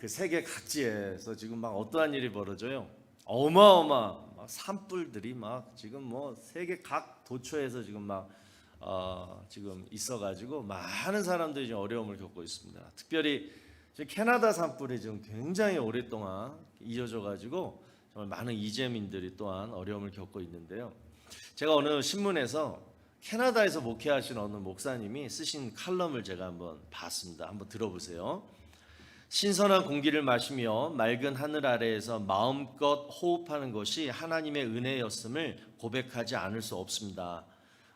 세계 각지에서 지금 막 어떠한 일이 벌어져요. 어마어마 막 산불들이 막 지금 뭐 세계 각 도처에서 지금 막 지금 있어가지고 많은 사람들이 지금 어려움을 겪고 있습니다. 특별히 지금 캐나다 산불이 지금 굉장히 오랫동안 이어져가지고 정말 많은 이재민들이 또한 어려움을 겪고 있는데요. 제가 어느 신문에서 캐나다에서 목회하시는 어느 목사님이 쓰신 칼럼을 제가 한번 봤습니다. 한번 들어보세요. 신선한 공기를 마시며 맑은 하늘 아래에서 마음껏 호흡하는 것이 하나님의 은혜였음을 고백하지 않을 수 없습니다.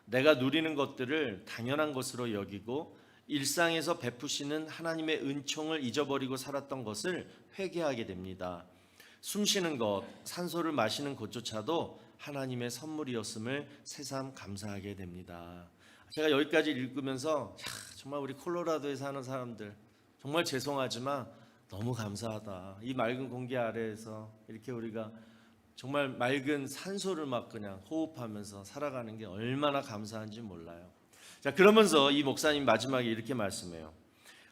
내가 누리는 것들을 당연한 것으로 여기고 일상에서 베푸시는 하나님의 은총을 잊어버리고 살았던 것을 회개하게 됩니다. 숨쉬는 것, 산소를 마시는 것조차도 하나님의 선물이었음을 새삼 감사하게 됩니다. 제가 여기까지 읽으면서 정말 우리 콜로라도에 사는 사람들 정말 죄송하지만 너무 감사하다. 이 맑은 공기 아래에서 이렇게 우리가 정말 맑은 산소를 막 그냥 호흡하면서 살아가는 게 얼마나 감사한지 몰라요. 자, 그러면서 이 목사님 마지막에 이렇게 말씀해요.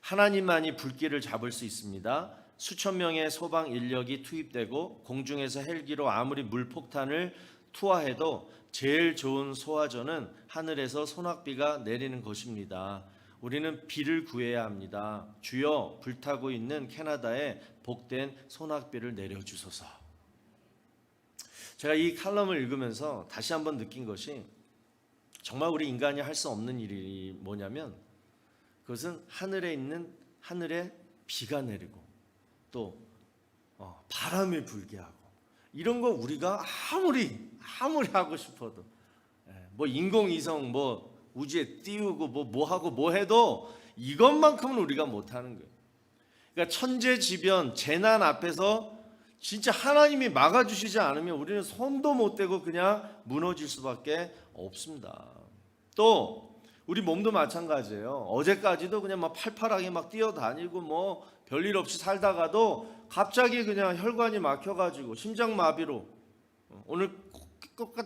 하나님만이 불길을 잡을 수 있습니다. 수천 명의 소방 인력이 투입되고 공중에서 헬기로 아무리 물폭탄을 투하해도 제일 좋은 소화전은 하늘에서 소낙비가 내리는 것입니다. 우리는 비를 구해야 합니다. 주여, 불타고 있는 캐나다에 복된 소낙비를 내려주소서. 제가 이 칼럼을 읽으면서 다시 한번 느낀 것이 정말 우리 인간이 할 수 없는 일이 뭐냐면 그것은 하늘에 비가 내리고 또 바람이 불게 하고 이런 거 우리가 아무리 하고 싶어도 뭐 인공위성 뭐 우주에 띄우고 뭐 하고 뭐 해도 이것만큼은 우리가 못하는 거예요. 그러니까 천재지변 재난 앞에서 진짜 하나님이 막아주시지 않으면 우리는 손도 못 대고 그냥 무너질 수밖에 없습니다. 또 우리 몸도 마찬가지예요. 어제까지도 그냥 막 팔팔하게 막 뛰어다니고 뭐 별일 없이 살다가도 갑자기 그냥 혈관이 막혀가지고 심장마비로 오늘 꼭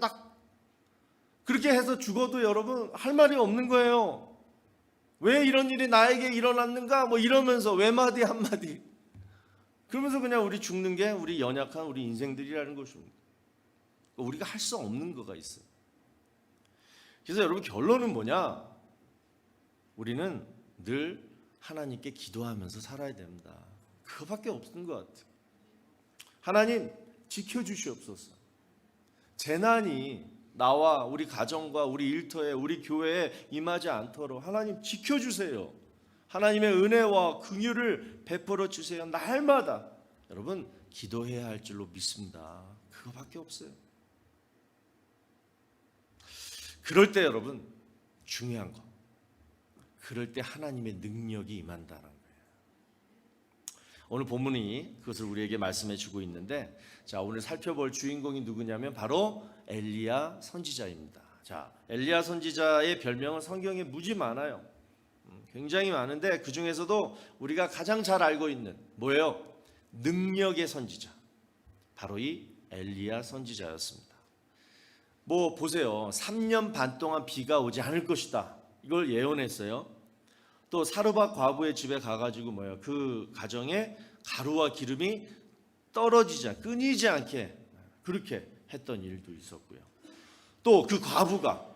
그렇게 해서 죽어도 여러분 할 말이 없는 거예요. 왜 이런 일이 나에게 일어났는가 뭐 이러면서 외마디 한마디 그러면서 그냥 우리 죽는 게 우리 연약한 우리 인생들이라는 것입니다. 우리가 할 수 없는 거가 있어요. 그래서 여러분 결론은 뭐냐? 우리는 늘 하나님께 기도하면서 살아야 됩니다. 그거밖에 없는 것 같아요. 하나님 지켜주시옵소서. 재난이 나와 우리 가정과 우리 일터에 우리 교회에 임하지 않도록 하나님 지켜주세요. 하나님의 은혜와 긍휼을 베풀어 주세요. 날마다 여러분 기도해야 할 줄로 믿습니다. 그거밖에 없어요. 그럴 때 여러분 중요한 거 그럴 때 하나님의 능력이 임한다는 거예요. 오늘 본문이 그것을 우리에게 말씀해 주고 있는데 자 오늘 살펴볼 주인공이 누구냐면 바로 엘리야 선지자입니다. 자 엘리야 선지자의 별명은 성경에 무지 많아요. 굉장히 많은데 그 중에서도 우리가 가장 잘 알고 있는 뭐예요? 능력의 선지자. 바로 이 엘리야 선지자였습니다. 뭐 보세요. 3년 반 동안 비가 오지 않을 것이다. 이걸 예언했어요. 또 사르밧 과부의 집에 가가지고 그 가정에 가루와 기름이 끊이지 않게 그렇게 했던 일도 있었고요. 또 그 과부가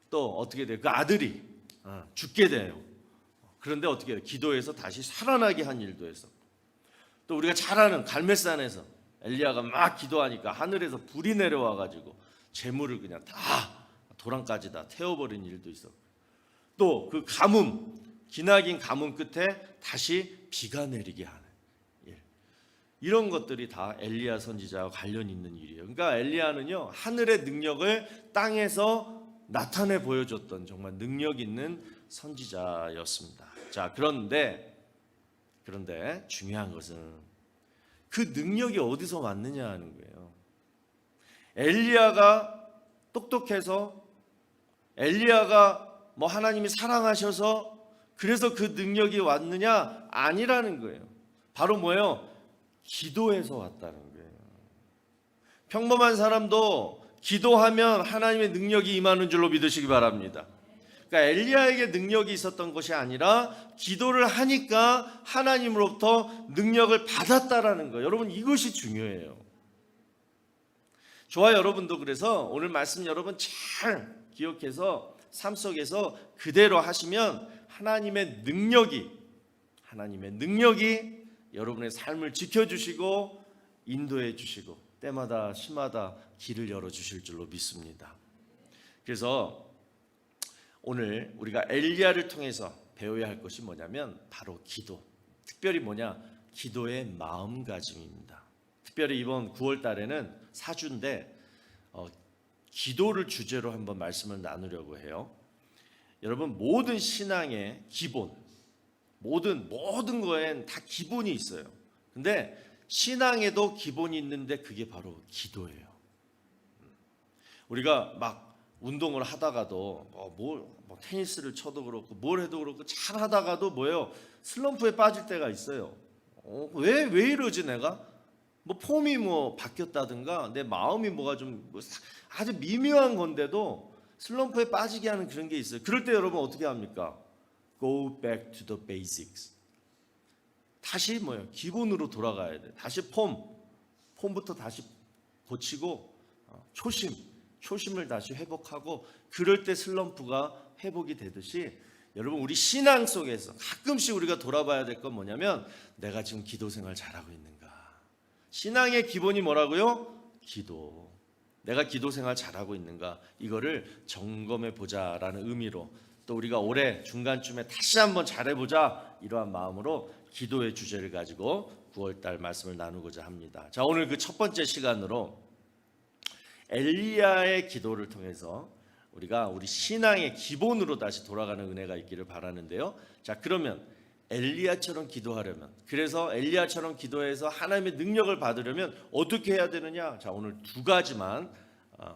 또 어떻게 돼요? 그 아들이 죽게 돼요. 그런데 어떻게 해요? 기도해서 다시 살아나게 한 일도 했었고 또 우리가 잘 아는 갈멜산에서 엘리야가 막 기도하니까 하늘에서 불이 내려와가지고 재물을 그냥 다 도랑까지 다 태워버린 일도 있었고 또 그 기나긴 가뭄 끝에 다시 비가 내리게 하는 일 이런 것들이 다 엘리야 선지자와 관련 있는 일이에요. 그러니까 엘리야는요 하늘의 능력을 땅에서 나타내 보여줬던 정말 능력 있는 선지자였습니다. 자 그런데 중요한 것은 그 능력이 어디서 왔느냐 하는 거예요. 엘리야가 똑똑해서 엘리야가 하나님이 사랑하셔서 그래서 그 능력이 왔느냐? 아니라는 거예요. 바로 뭐예요? 기도해서 왔다는 거예요. 평범한 사람도 기도하면 하나님의 능력이 임하는 줄로 믿으시기 바랍니다. 그러니까 엘리야에게 능력이 있었던 것이 아니라 기도를 하니까 하나님으로부터 능력을 받았다라는 거예요. 여러분, 이것이 중요해요. 저와 여러분도 그래서 오늘 말씀 여러분 잘 기억해서 삶 속에서 그대로 하시면 하나님의 능력이 여러분의 삶을 지켜주시고 인도해 주시고 때마다 시마다 길을 열어주실 줄로 믿습니다. 그래서 오늘 우리가 엘리야를 통해서 배워야 할 것이 뭐냐면 바로 기도. 특별히 뭐냐? 기도의 마음가짐입니다. 특별히 이번 9월 달에는 사주인데 기도를 주제로 한번 말씀을 나누려고 해요. 여러분, 모든 신앙의 기본, 모든 거엔 다 기본이 있어요. 근데 신앙에도 기본이 있는데 그게 바로 기도예요. 우리가 막 운동을 하다가도 테니스를 쳐도 그렇고 뭘 해도 그렇고 잘 하다가도 뭐예요? 슬럼프에 빠질 때가 있어요. 왜 이러지 내가? 폼이 바뀌었다든가 내 마음이 뭐가 좀 아주 미묘한 건데도 슬럼프에 빠지게 하는 그런 게 있어요. 그럴 때 여러분 어떻게 합니까? Go back to the basics. 다시 기본으로 돌아가야 돼. 다시 폼부터 다시 고치고 초심을 다시 회복하고 그럴 때 슬럼프가 회복이 되듯이 여러분 우리 신앙 속에서 가끔씩 우리가 돌아봐야 될 건 뭐냐면 내가 지금 기도 생활 잘하고 있는가? 신앙의 기본이 뭐라고요? 기도. 내가 기도 생활 잘하고 있는가? 이거를 점검해 보자라는 의미로 또 우리가 올해 중간쯤에 다시 한번 잘해보자 이러한 마음으로 기도의 주제를 가지고 9월달 말씀을 나누고자 합니다. 자, 오늘 그 첫 번째 시간으로 엘리야의 기도를 통해서 우리가 우리 신앙의 기본으로 다시 돌아가는 은혜가 있기를 바라는데요. 자, 그러면 엘리야처럼 기도하려면, 그래서 엘리야처럼 기도해서 하나님의 능력을 받으려면 어떻게 해야 되느냐? 자, 오늘 두 가지만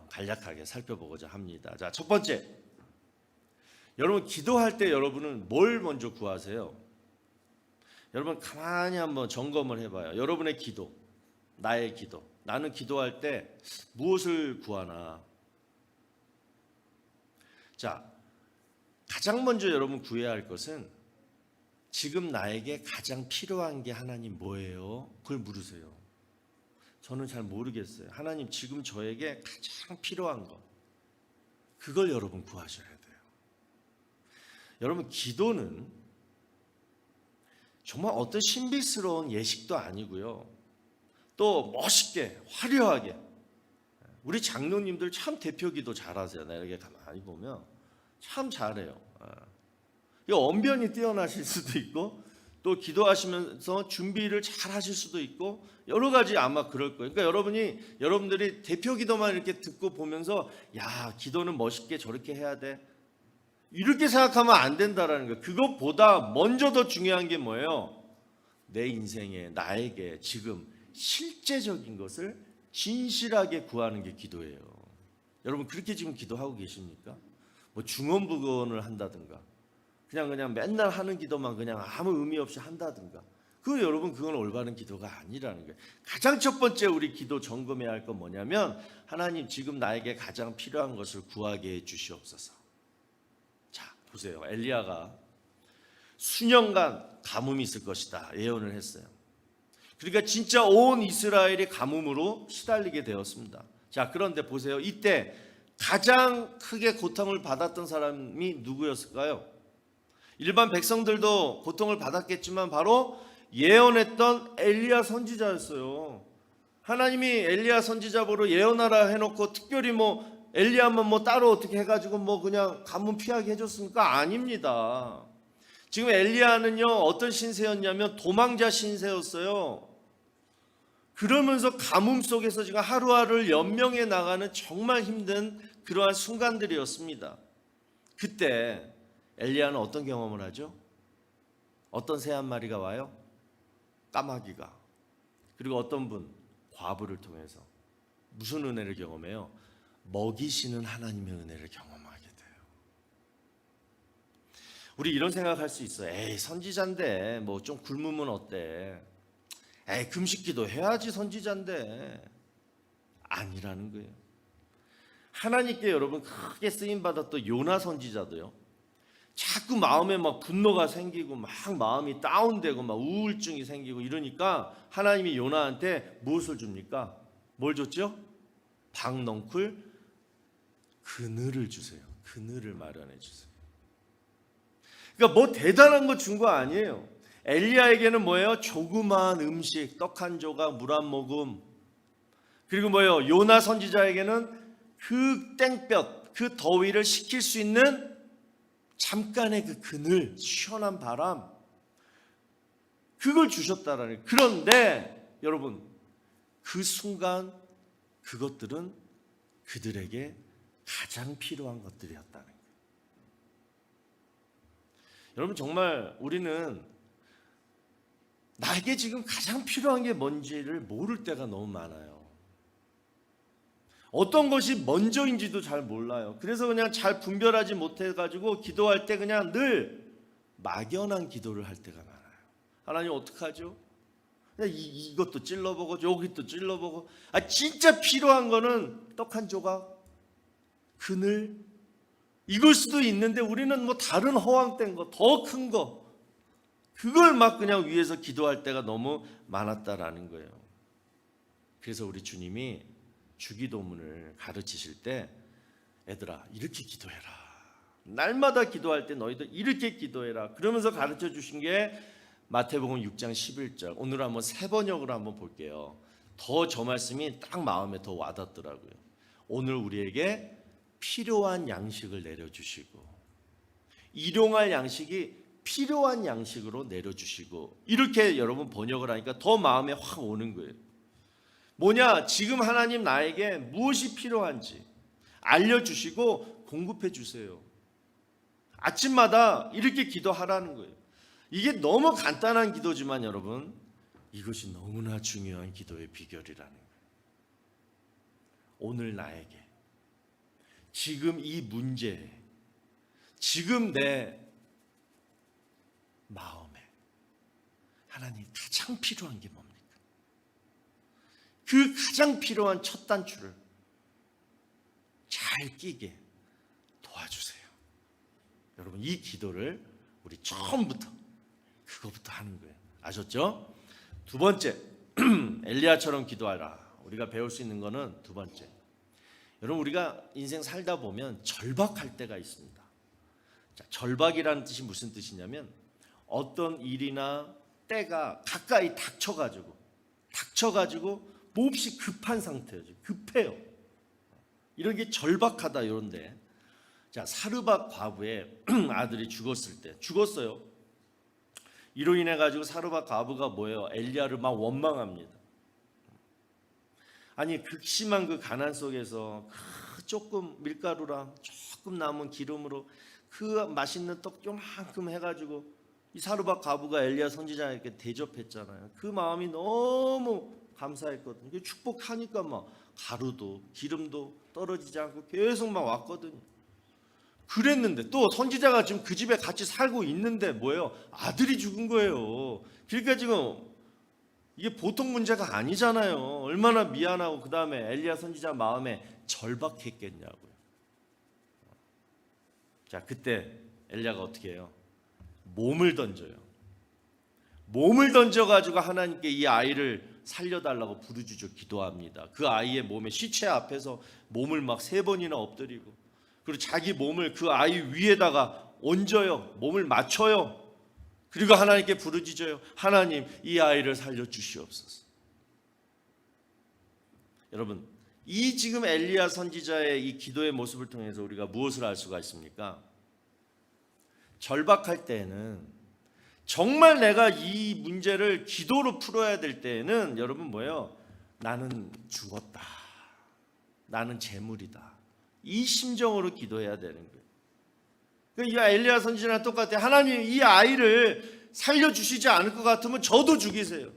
간략하게 살펴보고자 합니다. 자, 첫 번째, 여러분 기도할 때 여러분은 뭘 먼저 구하세요? 여러분 가만히 한번 점검을 해봐요. 여러분의 기도, 나의 기도, 나는 기도할 때 무엇을 구하나? 자, 가장 먼저 여러분 구해야 할 것은 지금 나에게 가장 필요한 게 하나님 뭐예요? 그걸 물으세요. 저는 잘 모르겠어요. 하나님 지금 저에게 가장 필요한 것, 그걸 여러분 구하셔야 돼요. 여러분 기도는 정말 어떤 신비스러운 예식도 아니고요. 또 멋있게 화려하게 우리 장로님들 참 대표 기도 잘하세요. 나 이렇게 가만히 보면 참 잘해요. 언변이 뛰어나실 수도 있고 또 기도하시면서 준비를 잘 하실 수도 있고 여러 가지 아마 그럴 거예요. 그러니까 여러분들이 대표 기도만 이렇게 듣고 보면서 야, 기도는 멋있게 저렇게 해야 돼, 이렇게 생각하면 안 된다라는 거예요. 그것보다 먼저 더 중요한 게 뭐예요? 내 인생에 나에게 지금 실제적인 것을 진실하게 구하는 게 기도예요. 여러분 그렇게 지금 기도하고 계십니까? 중언부언을 한다든가 그냥 맨날 하는 기도만 그냥 아무 의미 없이 한다든가, 여러분 그건 올바른 기도가 아니라는 거예요. 가장 첫 번째 우리 기도 점검해야 할 건 뭐냐면 하나님 지금 나에게 가장 필요한 것을 구하게 해 주시옵소서. 자, 보세요. 엘리야가 수년간 가뭄이 있을 것이다 예언을 했어요. 그러니까 진짜 온 이스라엘이 가뭄으로 시달리게 되었습니다. 자, 그런데 보세요. 이때 가장 크게 고통을 받았던 사람이 누구였을까요? 일반 백성들도 고통을 받았겠지만 바로 예언했던 엘리야 선지자였어요. 하나님이 엘리야 선지자 보러 예언하라 해놓고 특별히 엘리야만 따로 어떻게 해가지고 그냥 가뭄 피하게 해줬습니까? 아닙니다. 지금 엘리야는요 어떤 신세였냐면 도망자 신세였어요. 그러면서 가뭄 속에서 지금 하루하루를 연명해 나가는 정말 힘든 그러한 순간들이었습니다. 그때 엘리야는 어떤 경험을 하죠? 어떤 새 한 마리가 와요? 까마귀가. 그리고 어떤 분? 과부를 통해서 무슨 은혜를 경험해요? 먹이시는 하나님의 은혜를 경험하게 돼요. 우리 이런 생각할 수 있어요. 에이, 선지자인데 좀 굶으면 어때? 에이, 금식기도 해야지 선지자인데. 아니라는 거예요. 하나님께 여러분 크게 쓰임 받았던 요나 선지자도요, 자꾸 마음에 막 분노가 생기고 막 마음이 다운되고 막 우울증이 생기고 이러니까 하나님이 요나한테 무엇을 줍니까? 뭘 줬죠? 박넝쿨 그늘을 주세요. 그늘을 마련해 주세요. 그러니까 뭐 대단한 거 준 거 아니에요. 엘리야에게는 뭐예요? 조그마한 음식, 떡 한 조각, 물 한 모금. 그리고 뭐예요? 요나 선지자에게는 그 땡볕, 그 더위를 식힐 수 있는 잠깐의 그 그늘, 시원한 바람, 그걸 주셨다라는. 그런데 여러분, 그 순간 그것들은 그들에게 가장 필요한 것들이었다는 거예요. 여러분, 정말 우리는 나에게 지금 가장 필요한 게 뭔지를 모를 때가 너무 많아요. 어떤 것이 먼저인지도 잘 몰라요. 그래서 그냥 잘 분별하지 못해가지고 기도할 때 그냥 늘 막연한 기도를 할 때가 많아요. 하나님 어떡하죠? 그냥 이것도 찔러보고 여기 또 찔러보고. 진짜 필요한 거는 떡 한 조각, 그늘, 이걸 수도 있는데 우리는 뭐 다른 허황된 거, 더 큰 거, 그걸 막 그냥 위해서 기도할 때가 너무 많았다라는 거예요. 그래서 우리 주님이 주기도문을 가르치실 때 애들아 이렇게 기도해라. 날마다 기도할 때 너희들 이렇게 기도해라. 그러면서 가르쳐 주신 게 마태복음 6장 11절. 오늘 한번 세 번역으로 한번 볼게요. 더 저 말씀이 딱 마음에 더 와닿더라고요. 오늘 우리에게 필요한 양식을 내려주시고 일용할 양식이 필요한 양식으로 내려주시고 이렇게 여러분 번역을 하니까 더 마음에 확 오는 거예요. 뭐냐? 지금 하나님 나에게 무엇이 필요한지 알려주시고 공급해 주세요. 아침마다 이렇게 기도하라는 거예요. 이게 너무 간단한 기도지만 여러분 이것이 너무나 중요한 기도의 비결이라는 거예요. 오늘 나에게 지금 이 문제에 지금 내 마음에 하나님 가장 필요한 게 뭡니까? 그 가장 필요한 첫 단추를 잘 끼게 도와주세요. 여러분 이 기도를 우리 처음부터 그거부터 하는 거예요. 아셨죠? 두 번째 엘리야처럼 기도하라. 우리가 배울 수 있는 거는 두 번째. 여러분 우리가 인생 살다 보면 절박할 때가 있습니다. 자, 절박이라는 뜻이 무슨 뜻이냐면 어떤 일이나 때가 가까이 닥쳐가지고 몹시 급한 상태예요. 급해요. 이런 게 절박하다 이런데. 자, 사르밧 과부의 아들이 죽었어요. 이로 인해 가지고 사르밧 과부가 뭐예요? 엘리야를 막 원망합니다. 아니 극심한 그 가난 속에서 그 조금 밀가루랑 조금 남은 기름으로 그 맛있는 떡 요만큼 해가지고 이 사르밧 과부가 엘리야 선지자에게 대접했잖아요. 그 마음이 너무 감사했거든요. 축복하니까 막 가루도 기름도 떨어지지 않고 계속 막 왔거든요. 그랬는데 또 선지자가 지금 그 집에 같이 살고 있는데 뭐예요? 아들이 죽은 거예요. 그러니까 지금 이게 보통 문제가 아니잖아요. 얼마나 미안하고 그 다음에 엘리야 선지자 마음에 절박했겠냐고요. 자, 그때 엘리야가 어떻게 해요? 몸을 던져요. 몸을 던져가지고 하나님께 이 아이를 살려달라고 부르짖어 기도합니다. 그 아이의 몸에 시체 앞에서 몸을 막 3번이나 엎드리고 그리고 자기 몸을 그 아이 위에다가 얹어요. 몸을 맞춰요. 그리고 하나님께 부르짖어요. 하나님 이 아이를 살려주시옵소서. 여러분 이 지금 엘리야 선지자의 이 기도의 모습을 통해서 우리가 무엇을 알 수가 있습니까? 절박할 때에는 정말 내가 이 문제를 기도로 풀어야 될 때에는 여러분 뭐예요? 나는 죽었다. 나는 재물이다. 이 심정으로 기도해야 되는 거예요. 이 엘리야 선지자랑 똑같아요. 하나님 이 아이를 살려주시지 않을 것 같으면 저도 죽이세요.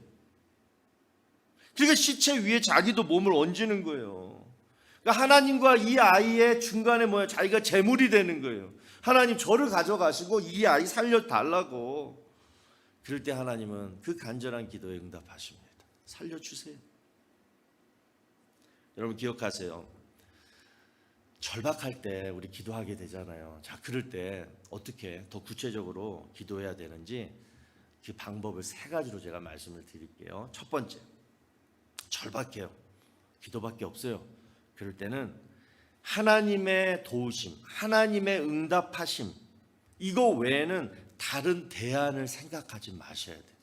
그러니까 시체 위에 자기도 몸을 얹는 거예요. 그러니까 하나님과 이 아이의 중간에 뭐예요? 자기가 재물이 되는 거예요. 하나님 저를 가져가시고 이 아이 살려달라고. 그럴 때 하나님은 그 간절한 기도에 응답하십니다. 살려주세요. 여러분 기억하세요. 절박할 때 우리 기도하게 되잖아요. 자, 그럴 때 어떻게 더 구체적으로 기도해야 되는지 그 방법을 세 가지로 제가 말씀을 드릴게요. 첫 번째, 절박해요. 기도밖에 없어요. 그럴 때는 하나님의 도우심, 하나님의 응답하심, 이거 외에는 다른 대안을 생각하지 마셔야 돼요.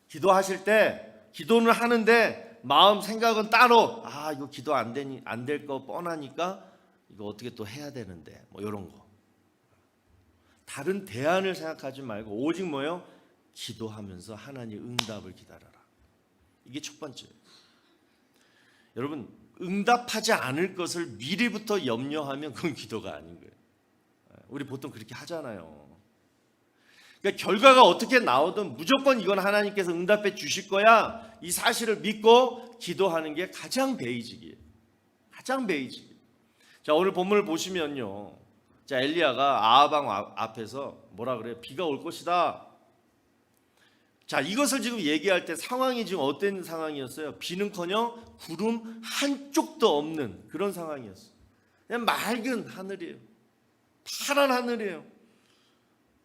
기도하실 때 기도는 하는데 마음 생각은 따로, 이거 기도 안 될 거 뻔하니까 이거 어떻게 또 해야 되는데, 뭐 이런 거. 다른 대안을 생각하지 말고 오직 뭐예요? 기도하면서 하나님 응답을 기다려라. 이게 첫 번째예요. 여러분, 응답하지 않을 것을 미리부터 염려하면 그건 기도가 아닌 거예요. 우리 보통 그렇게 하잖아요. 그러니까 결과가 어떻게 나오든 무조건 이건 하나님께서 응답해 주실 거야, 이 사실을 믿고 기도하는 게 가장 베이직이에요. 가장 베이직이에요. 자, 오늘 본문을 보시면요, 자, 엘리야가 아하방 앞에서 뭐라 그래요? 비가 올 것이다. 자, 이것을 지금 얘기할 때 상황이 지금 어떤 상황이었어요? 비는커녕 구름 한쪽도 없는 그런 상황이었어요. 그냥 맑은 하늘이에요. 파란 하늘이에요.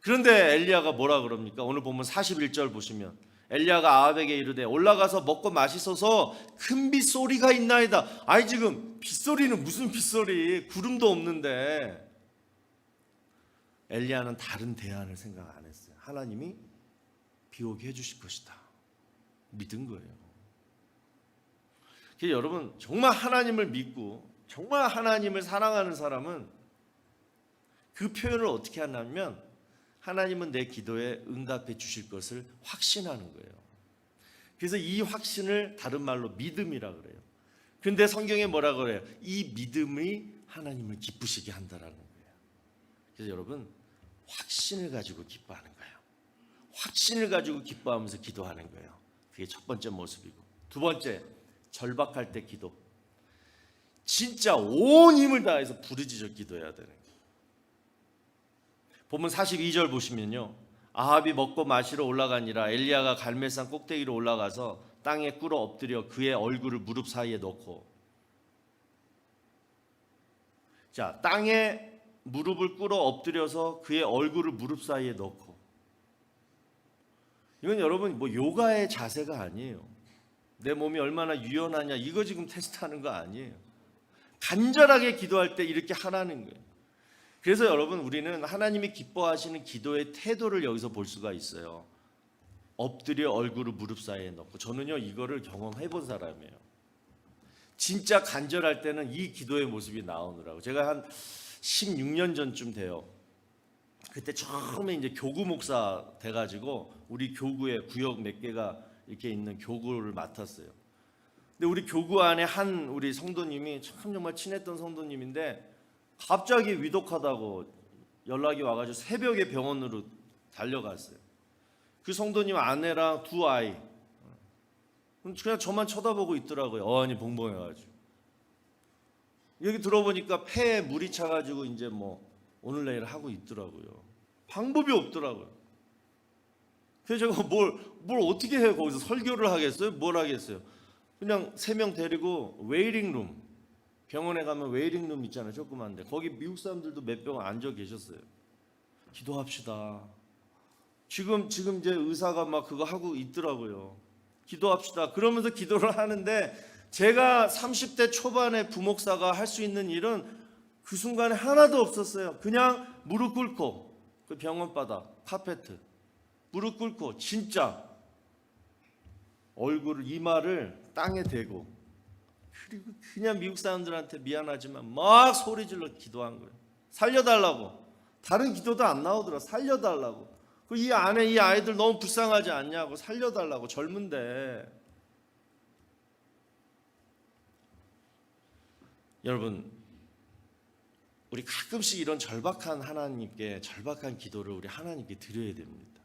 그런데 엘리야가 뭐라 그럽니까? 오늘 보면 41절 보시면 엘리야가 아합에게 이르되 올라가서 먹고 마시소서, 큰 빗소리가 있나이다. 아니, 지금 빗소리는 무슨 빗소리? 구름도 없는데. 엘리야는 다른 대안을 생각 안 했어요. 하나님이 비 오게 해주실 것이다. 믿은 거예요. 그래서 여러분, 정말 하나님을 믿고 정말 하나님을 사랑하는 사람은 그 표현을 어떻게 하냐면, 하나님은 내 기도에 응답해 주실 것을 확신하는 거예요. 그래서 이 확신을 다른 말로 믿음이라 그래요. 근데 성경에 뭐라 그래요? 이 믿음이 하나님을 기쁘시게 한다라는 거예요. 그래서 여러분, 확신을 가지고 기뻐하는 거예요. 확신을 가지고 기뻐하면서 기도하는 거예요. 그게 첫 번째 모습이고, 두 번째, 절박할 때 기도. 진짜 온 힘을 다해서 부르짖어 기도해야 되는 거예요. 보면 42절 보시면요, 아합이 먹고 마시러 올라가니라 엘리야가 갈멜산 꼭대기로 올라가서 땅에 꿇어 엎드려 그의 얼굴을 무릎 사이에 넣고. 자, 땅에 무릎을 꿇어 엎드려서 그의 얼굴을 무릎 사이에 넣고. 이건 여러분 뭐 요가의 자세가 아니에요. 내 몸이 얼마나 유연하냐 이거 지금 테스트하는 거 아니에요. 간절하게 기도할 때 이렇게 하라는 거예요. 그래서 여러분, 우리는 하나님이 기뻐하시는 기도의 태도를 여기서 볼 수가 있어요. 엎드려 얼굴을 무릎 사이에 넣고. 저는요, 이거를 경험해 본 사람이에요. 진짜 간절할 때는 이 기도의 모습이 나오느라고. 제가 한 16년 전쯤 돼요. 그때 처음에 이제 교구 목사 돼가지고 우리 교구에 구역 몇 개가 이렇게 있는 교구를 맡았어요. 근데 우리 교구 안에 한 우리 성도님이 참 정말 친했던 성도님인데 갑자기 위독하다고 연락이 와가지고 새벽에 병원으로 달려갔어요. 그 성도님 아내랑 두 아이, 그냥 저만 쳐다보고 있더라고요. 어안이 봉봉해가지고. 여기 들어보니까 폐에 물이 차가지고 이제 뭐 오늘 내일 하고 있더라고요. 방법이 없더라고요. 그래서 제가 뭘 어떻게 해요? 거기서 설교를 하겠어요? 뭘 하겠어요? 그냥 3명 데리고 웨이팅룸, 병원에 가면 웨이팅룸 있잖아요. 조그만데 거기 미국 사람들도 몇 명 앉아 계셨어요. 기도합시다. 지금 이제 의사가 막 그거 하고 있더라고요. 기도합시다. 그러면서 기도를 하는데, 제가 30대 초반의 부목사가 할 수 있는 일은 그 순간에 하나도 없었어요. 그냥 무릎 꿇고, 그 병원 바닥 카페트 무릎 꿇고 진짜 얼굴을, 이마를 땅에 대고, 그리고 그냥 미국 사람들한테 미안하지만 막 소리질러 기도한 거예요. 살려달라고. 다른 기도도 안 나오더라. 살려달라고. 이 안에 이 아이들 너무 불쌍하지 않냐고, 살려달라고. 젊은데. 여러분, 우리 가끔씩 이런 절박한 하나님께, 절박한 기도를 우리 하나님께 드려야 됩니다.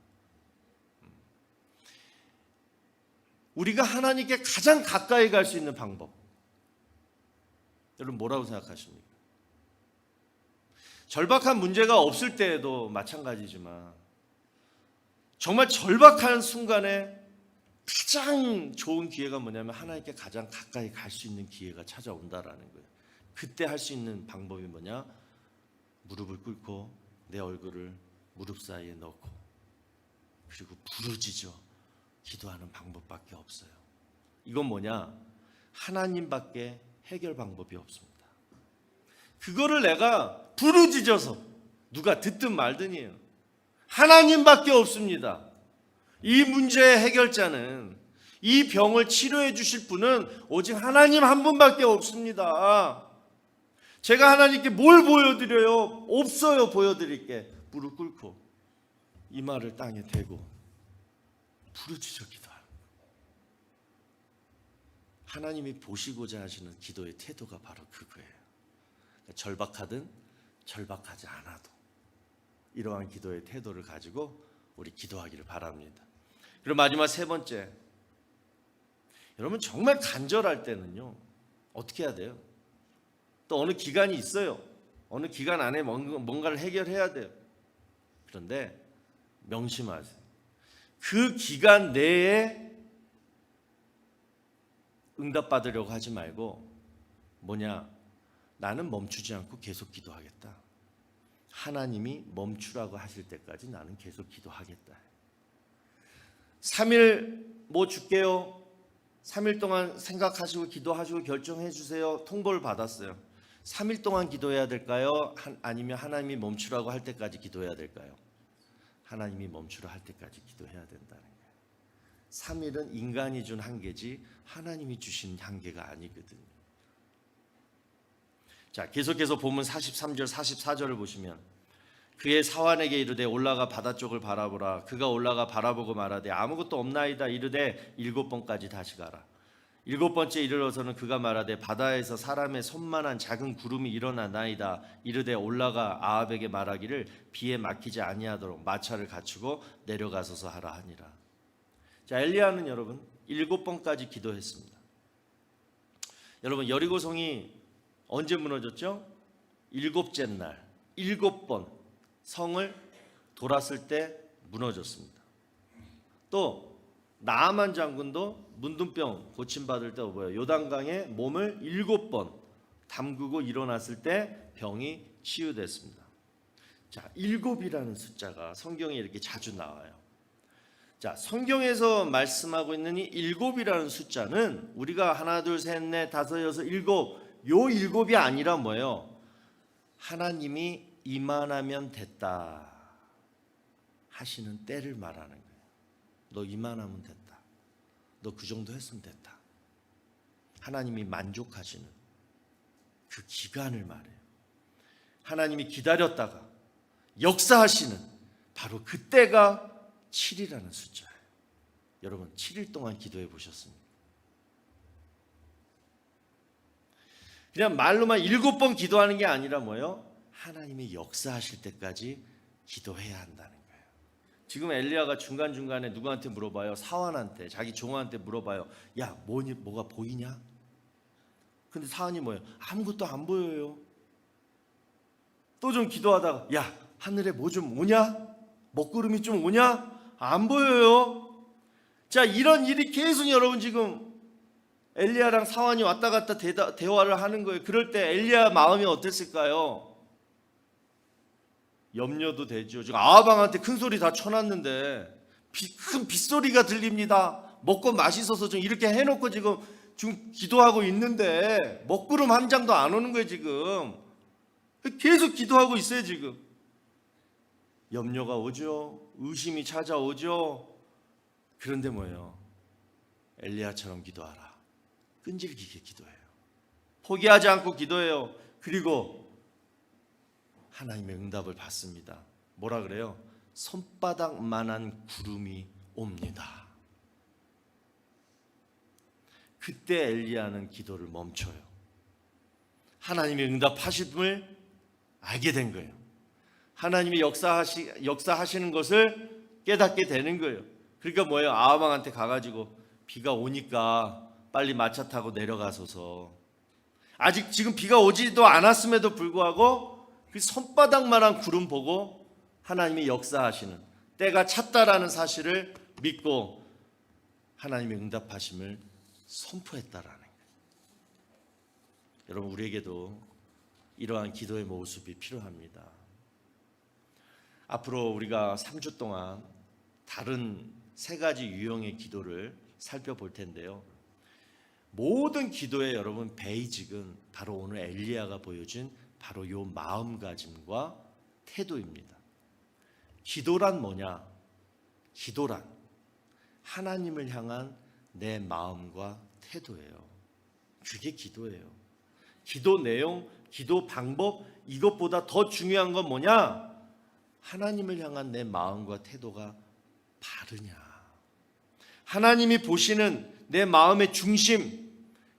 우리가 하나님께 가장 가까이 갈 수 있는 방법, 여러분 뭐라고 생각하십니까? 절박한 문제가 없을 때에도 마찬가지지만, 정말 절박한 순간에 가장 좋은 기회가 뭐냐면 하나님께 가장 가까이 갈 수 있는 기회가 찾아온다라는 거예요. 그때 할 수 있는 방법이 뭐냐? 무릎을 꿇고 내 얼굴을 무릎 사이에 넣고 그리고 부르짖어 기도하는 방법밖에 없어요. 이건 뭐냐? 하나님밖에 해결 방법이 없습니다. 그거를 내가 부르짖어서 누가 듣든 말든이에요. 하나님밖에 없습니다. 이 문제의 해결자는, 이 병을 치료해 주실 분은 오직 하나님 한 분밖에 없습니다. 제가 하나님께 뭘 보여드려요? 없어요. 보여드릴 게. 무릎 꿇고 이마를 땅에 대고 부르짖어 기도하는 거예요. 하나님이 보시고자 하시는 기도의 태도가 바로 그거예요. 절박하든 절박하지 않아도 이러한 기도의 태도를 가지고 우리 기도하기를 바랍니다. 그리고 마지막 세 번째, 여러분 정말 간절할 때는요 어떻게 해야 돼요? 또 어느 기간이 있어요. 어느 기간 안에 뭔가를 해결해야 돼요. 그런데 명심하세요. 그 기간 내에 응답받으려고 하지 말고 뭐냐? 나는 멈추지 않고 계속 기도하겠다. 하나님이 멈추라고 하실 때까지 나는 계속 기도하겠다. 3일 뭐 줄게요. 3일 동안 생각하시고 기도하시고 결정해 주세요. 통보를 받았어요. 3일 동안 기도해야 될까요? 아니면 하나님이 멈추라고 할 때까지 기도해야 될까요? 하나님이 멈추라 할 때까지 기도해야 된다는 거예요. 3일은 인간이 준 한계지 하나님이 주신 한계가 아니거든요. 자, 계속해서 본문 43절 44절을 보시면 그의 사환에게 이르되 올라가 바다 쪽을 바라보라. 그가 올라가 바라보고 말하되 아무것도 없나이다. 이르되 7번까지 다시 가라. 7번째 이르러서는 그가 말하되 바다에서 사람의 손만한 작은 구름이 일어나나이다. 이르되 올라가 아합에게 말하기를 비에 막히지 아니하도록 마차를 갖추고 내려가소서 하라 하니라. 자, 엘리야는 여러분 7번까지 기도했습니다. 여러분 여리고성이 언제 무너졌죠? 7째 날 7번 성을 돌았을 때 무너졌습니다. 또 나아만 장군도 문둥병 고침받을 때 뭐예요? 요단강에 몸을 7번 담그고 일어났을 때 병이 치유됐습니다. 자, 7이라는 숫자가 성경에 이렇게 자주 나와요. 자, 성경에서 말씀하고 있는 이 7이라는 숫자는 우리가 하나, 둘, 셋, 넷, 다섯, 여섯, 일곱 요 7이 아니라 뭐예요? 하나님이 이만하면 됐다 하시는 때를 말하는 거예요. 너 이만하면 됐다. 너 그 정도 했으면 됐다. 하나님이 만족하시는 그 기간을 말해요. 하나님이 기다렸다가 역사하시는 바로 그때가 7이라는 숫자예요. 여러분 7일 동안 기도해 보셨습니까? 그냥 말로만 7번 기도하는 게 아니라 뭐예요? 하나님이 역사하실 때까지 기도해야 한다는 거예요. 지금 엘리야가 중간중간에 누구한테 물어봐요? 사환한테, 자기 종한테 물어봐요. 야, 뭐가 보이냐? 근데 사환이 뭐예요? 아무것도 안 보여요. 또 좀 기도하다가 야, 하늘에 뭐 좀 오냐? 먹구름이 좀 오냐? 안 보여요. 자, 이런 일이 계속 여러분 지금 엘리야랑 사환이 왔다 갔다 대화를 하는 거예요. 그럴 때 엘리야 마음이 어땠을까요? 염려도 되죠. 지금 아하방한테 큰 소리 다 쳐놨는데 큰 빗소리가 들립니다. 먹고 맛있어서 좀 이렇게 해놓고 지금 기도하고 있는데 먹구름 한 장도 안 오는 거예요. 지금 계속 기도하고 있어요. 지금 염려가 오죠. 의심이 찾아오죠. 그런데 뭐예요? 엘리야처럼 기도하라. 끈질기게 기도해요. 포기하지 않고 기도해요. 그리고 하나님의 응답을 받습니다. 뭐라 그래요? 손바닥만한 구름이 옵니다. 그때 엘리야는 기도를 멈춰요. 하나님의 응답하심을 알게 된 거예요. 하나님이 역사하시는 것을 깨닫게 되는 거예요. 그러니까 뭐예요? 아하방한테 가가지고 비가 오니까 빨리 마차 타고 내려가소서. 아직 지금 비가 오지도 않았음에도 불구하고 그 손바닥만한 구름 보고 하나님이 역사하시는 때가 찼다라는 사실을 믿고 하나님의 응답하심을 선포했다라는 거예요. 여러분 우리에게도 이러한 기도의 모습이 필요합니다. 앞으로 우리가 3주 동안 다른 3가지 유형의 기도를 살펴볼 텐데요. 모든 기도의 여러분 베이직은 바로 오늘 엘리야가 보여준 바로 요 마음가짐과 태도입니다. 기도란 뭐냐? 기도란 하나님을 향한 내 마음과 태도예요. 그게 기도예요. 기도 내용, 기도 방법, 이것보다 더 중요한 건 뭐냐? 하나님을 향한 내 마음과 태도가 바르냐? 하나님이 보시는 내 마음의 중심,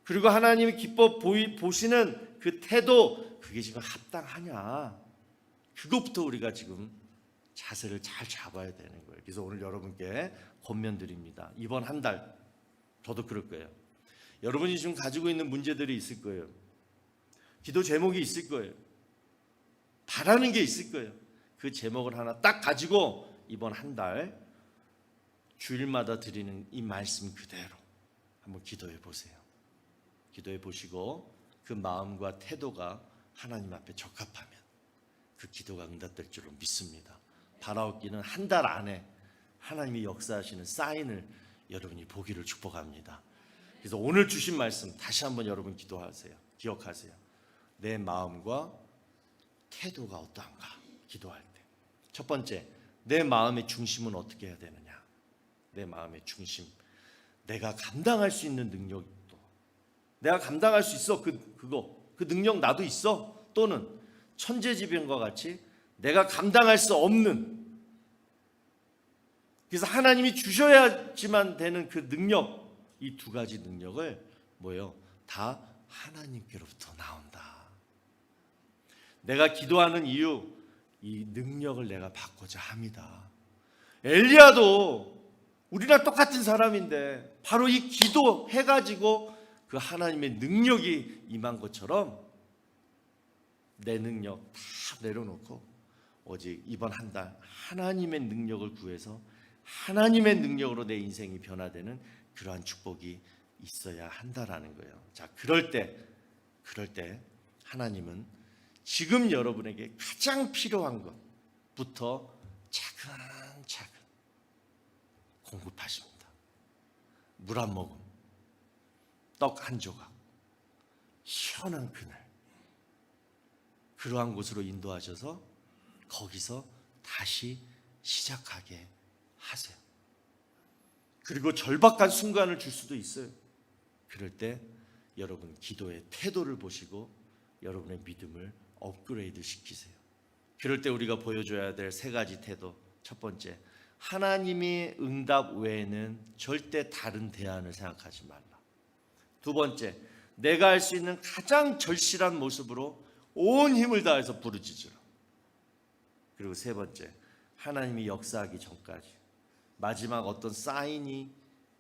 그리고 하나님이 기뻐 보시는 그 태도, 그게 지금 합당하냐? 그것부터 우리가 지금 자세를 잘 잡아야 되는 거예요. 그래서 오늘 여러분께 권면 드립니다. 이번 한 달, 저도 그럴 거예요. 여러분이 지금 가지고 있는 문제들이 있을 거예요. 기도 제목이 있을 거예요. 바라는 게 있을 거예요. 그 제목을 하나 딱 가지고 이번 한 달 주일마다 드리는 이 말씀 그대로 한번 기도해 보세요. 기도해 보시고 그 마음과 태도가 하나님 앞에 적합하면 그 기도가 응답될 줄로 믿습니다. 바라옵기는 한 달 안에 하나님이 역사하시는 사인을 여러분이 보기를 축복합니다. 그래서 오늘 주신 말씀 다시 한번 여러분 기도하세요. 기억하세요. 내 마음과 태도가 어떠한가? 기도할 때. 첫 번째, 내 마음의 중심은 어떻게 해야 되느냐? 내 마음의 중심. 내가 감당할 수 있는 능력도. 내가 감당할 수 있어. 그 능력 나도 있어. 또는 천재지변과 같이 내가 감당할 수 없는, 그래서 하나님이 주셔야지만 되는 그 능력, 이 2가지 능력을 다 하나님께로부터 나온다. 내가 기도하는 이유, 이 능력을 내가 받고자 합니다. 엘리야도 우리랑 똑같은 사람인데 바로 이 기도해가지고 그 하나님의 능력이 임한 것처럼 내 능력 다 내려놓고 오직 이번 한 달 하나님의 능력을 구해서 하나님의 능력으로 내 인생이 변화되는 그러한 축복이 있어야 한다라는 거예요. 자, 그럴 때 하나님은 지금 여러분에게 가장 필요한 것부터 차근차근 공급하십니다. 물 한 모금, 떡 한 조각, 시원한 그늘, 그러한 곳으로 인도하셔서 거기서 다시 시작하게 하세요. 그리고 절박한 순간을 줄 수도 있어요. 그럴 때 여러분 기도의 태도를 보시고 여러분의 믿음을 업그레이드 시키세요. 그럴 때 우리가 보여줘야 될 3가지 태도. 첫 번째, 하나님의 응답 외에는 절대 다른 대안을 생각하지 말라. 2번째, 내가 할 수 있는 가장 절실한 모습으로 온 힘을 다해서 부르짖으라. 그리고 3번째, 하나님이 역사하기 전까지, 마지막 어떤 사인이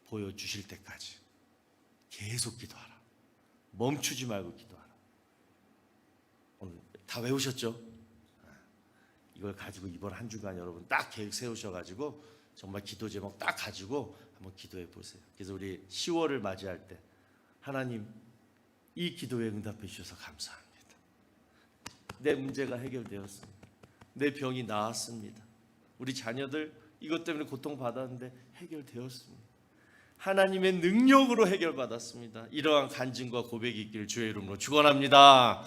보여주실 때까지 계속 기도하라. 멈추지 말고 기도하라. 오늘 다 외우셨죠? 이걸 가지고 이번 한 주간 여러분 딱 계획 세우셔가지고 정말 기도 제목 딱 가지고 한번 기도해 보세요. 그래서 우리 10월을 맞이할 때 하나님, 이 기도에 응답해 주셔서 감사합니다. 내 문제가 해결되었습니다. 내 병이 나았습니다. 우리 자녀들 이것 때문에 고통받았는데 해결되었습니다. 하나님의 능력으로 해결받았습니다. 이러한 간증과 고백이 있기를 주의 이름으로 축원합니다.